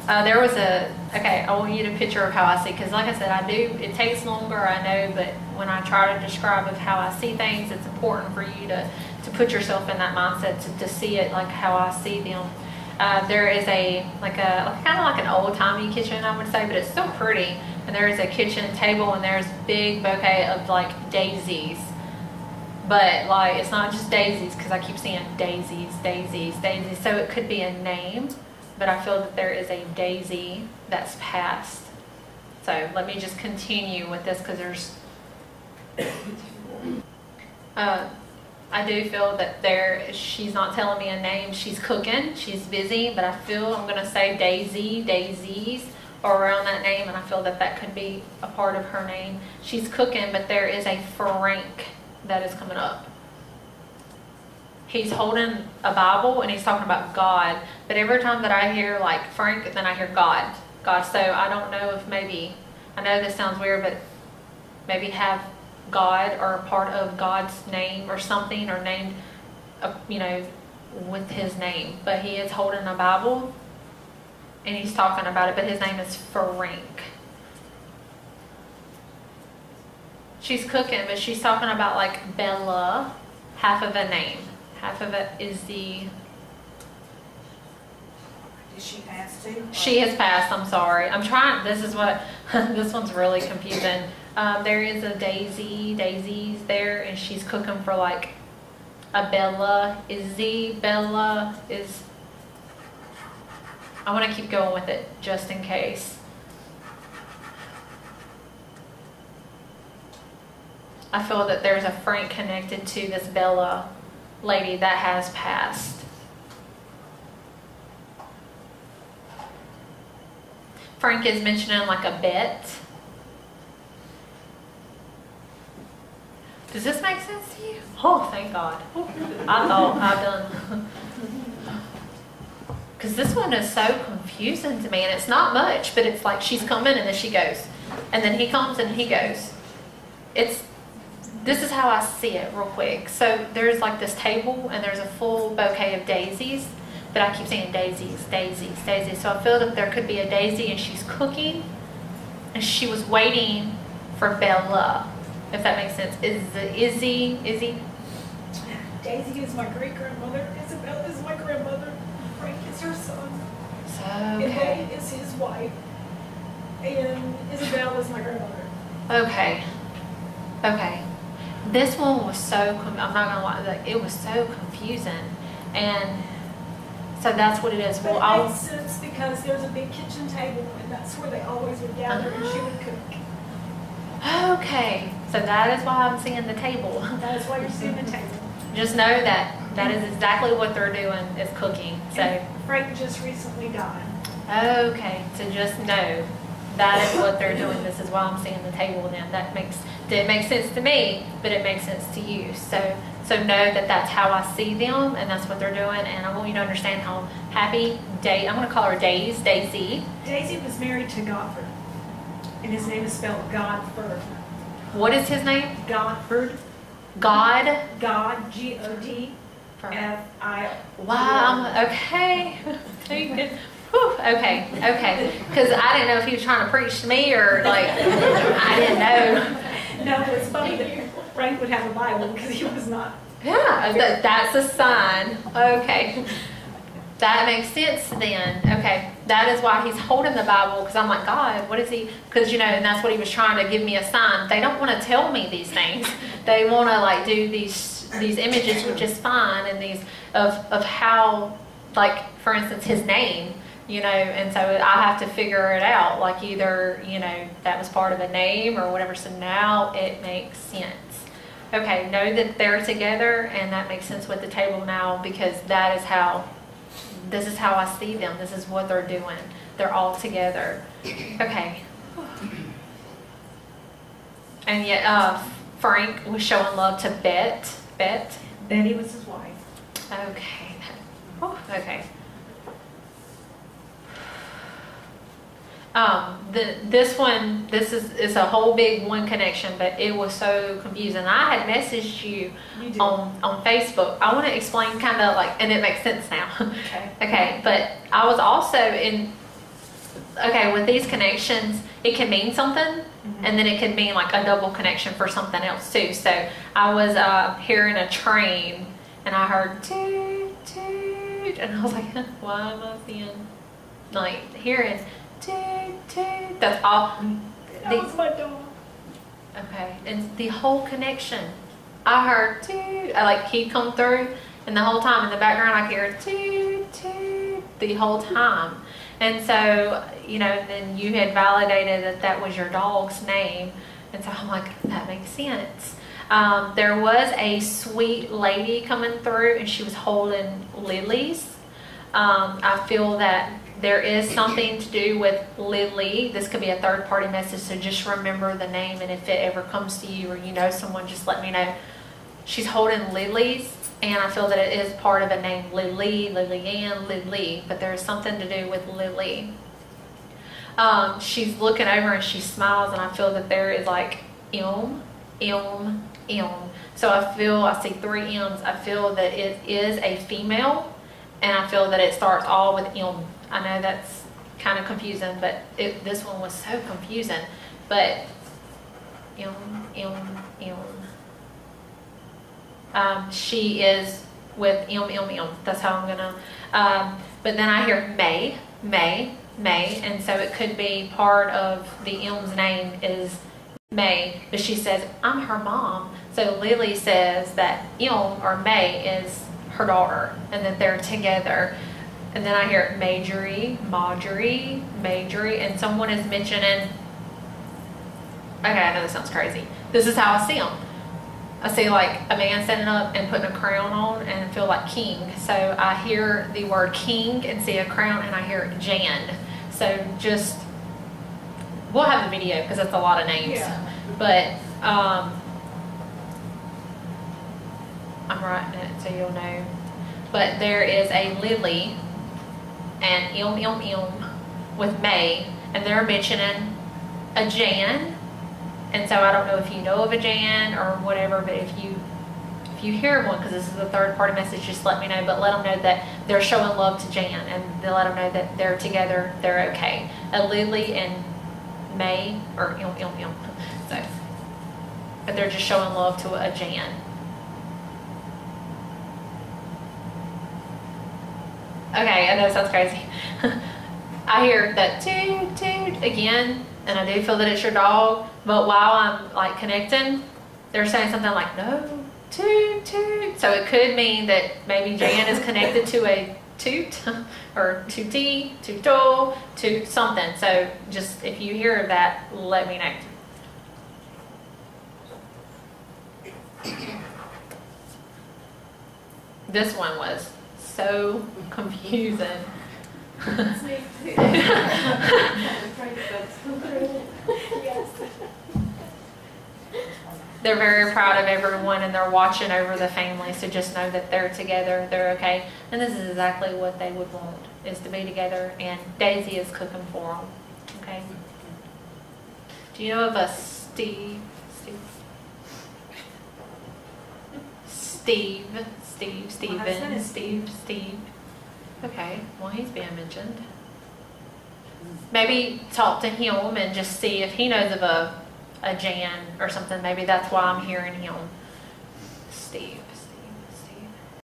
There was okay, I want you to picture of how I see, because like I said, it takes longer, I know, but when I try to describe of how I see things, it's important for you to put yourself in that mindset to see it like how I see them. There is kind of like an old-timey kitchen, I would say, but it's still pretty. And there is a kitchen table, and there's a big bouquet of like daisies. But like, it's not just daisies, because I keep seeing daisies, daisies, daisies. So it could be a name, but I feel that there is a daisy that's passed. So let me just continue with this, because there's I do feel that she's not telling me a name. She's cooking, she's busy, but I feel I'm going to say Daisy, daisies, or around that name, and I feel that that could be a part of her name. She's cooking, but there is a Frank that is coming up. He's holding a Bible, and he's talking about God, but every time that I hear like Frank, then I hear God. So I don't know if maybe, I know this sounds weird, but maybe have God or a part of God's name or something, or named, you know, with his name. But he is holding a Bible and he's talking about it, but his name is Frank. She's cooking, but she's talking about like Bella, half of a name. Half of it is the... Did she pass too? She has passed, I'm sorry. I'm trying, this is what, this one's really confusing. There is a daisies there, and she's cooking for like a Bella. Bella is, I want to keep going with it just in case. I feel that there's a Frank connected to this Bella lady that has passed. Frank is mentioning like a bet. Does this make sense to you? Oh, thank God. I thought I've done. Because this one is so confusing to me, and it's not much, but it's like she's coming and then she goes. And then he comes and he goes. This is how I see it real quick. So there's like this table, and there's a full bouquet of daisies, but I keep saying daisies, daisies, daisies. So I feel that there could be a daisy, and she's cooking, and she was waiting for Bella. If that makes sense. Izzy? Daisy is my great-grandmother. Isabel is my grandmother. Frank is her son. Okay. And is his wife. And Isabel is my grandmother. Okay. Okay. This one was so, I'm not going to lie, like, it was so confusing. And so that's what it is. But Well, it makes sense because there's a big kitchen table, and that's where they always would gather, and she would cook. Okay, so that is why I'm seeing the table. That is why you're seeing the table. Just know that that is exactly what they're doing, is cooking. So And Frank just recently died. okay, so just know that is what they're doing. This is why I'm seeing the table. Then didn't make sense to me, but it makes sense to you. So know that that's how I see them, and that's what they're doing. And I want you to understand how happy I'm going to call her Daisy. Daisy was married to Godford, and his name is spelled Godford. What is his name? Godford. God. God, G-O-D. F-I. Wow. Okay. Whew, okay. Because I didn't know if he was trying to preach to me or like I didn't know. No, it's funny that Frank would have a Bible because he was not. Yeah, that's a sign. Okay. That makes sense then. Okay. That is why he's holding the Bible, because I'm like, God, what is he? Because, you know, and that's what he was trying to give me a sign. They don't want to tell me these things. They want to, like, do these images, which is fine, and these of how, like, for instance, his name, you know, and so I have to figure it out. Like, either, you know, that was part of a name or whatever. So now it makes sense. Okay, know that they're together, and that makes sense with the table now, because that is how... This is how I see them. This is what they're doing. They're all together. Okay. And yet, Frank was showing love to Betty was his wife. Okay. Okay. This is a whole big one connection, but it was so confusing. I had messaged you on Facebook. I want to explain kind of like, and it makes sense now. Okay. Okay, but I was also okay, with these connections, it can mean something, and then it can mean like a double connection for something else too. So I was hearing a train, and I heard toot, toot, and I was like, why am I seeing, like, hearing toot, toot? That's all. That was my dog. Okay, and the whole connection, I heard toot, he'd come through, and the whole time in the background I could hear toot, toot, the whole time. And so, you know, then you had validated that that was your dog's name, and so I'm like, that makes sense. There was a sweet lady coming through, and she was holding lilies. I feel that there is something to do with Lily. This could be a third-party message, so just remember the name, and if it ever comes to you or you know someone, just let me know. She's holding lilies, and I feel that it is part of a name, Lily, Lillian, Lily, but there is something to do with Lily. She's looking over and she smiles, and I feel that there is like M. So I see 3 M's. I feel that it is a female, and I feel that it starts all with M. I know that's kind of confusing, but this one was so confusing. But M. She is with M. That's how I'm gonna. But then I hear May, and so it could be part of the M's name is May, but she says I'm her mom. So Lily says that M or May is her daughter, and that they're together. And then I hear Marjorie, and someone is mentioning, okay, I know this sounds crazy. This is how I see them. I see like a man standing up and putting a crown on, and I feel like king. So I hear the word king and see a crown, and I hear Jan. So just, we'll have the video because that's a lot of names. Yeah. But I'm writing it so you'll know. But there is a Lily and M with May, and they're mentioning a Jan. And so I don't know if you know of a Jan or whatever, but if you hear one, because this is a third-party message, just let me know. But let them know that they're showing love to Jan, and they'll let them know that they're together, they're okay. A Lily and May, or M. So, but they're just showing love to a Jan. Okay, I know it sounds crazy. I hear that toot, toot again, and I do feel that it's your dog, but while I'm like connecting, they're saying something like, no, toot, toot. So it could mean that maybe Jan is connected to a toot, or tootie, tooto, toot something. So just, if you hear that, let me know. This one was so confusing. They're very proud of everyone, and they're watching over the family, so just know that they're together, they're okay. And this is exactly what they would want, is to be together, and Daisy is cooking for them. Okay? Do you know of a Steave? Steave. Okay, well, he's being mentioned. Maybe talk to him and just see if he knows of a Jan or something. Maybe that's why I'm hearing him. Steave.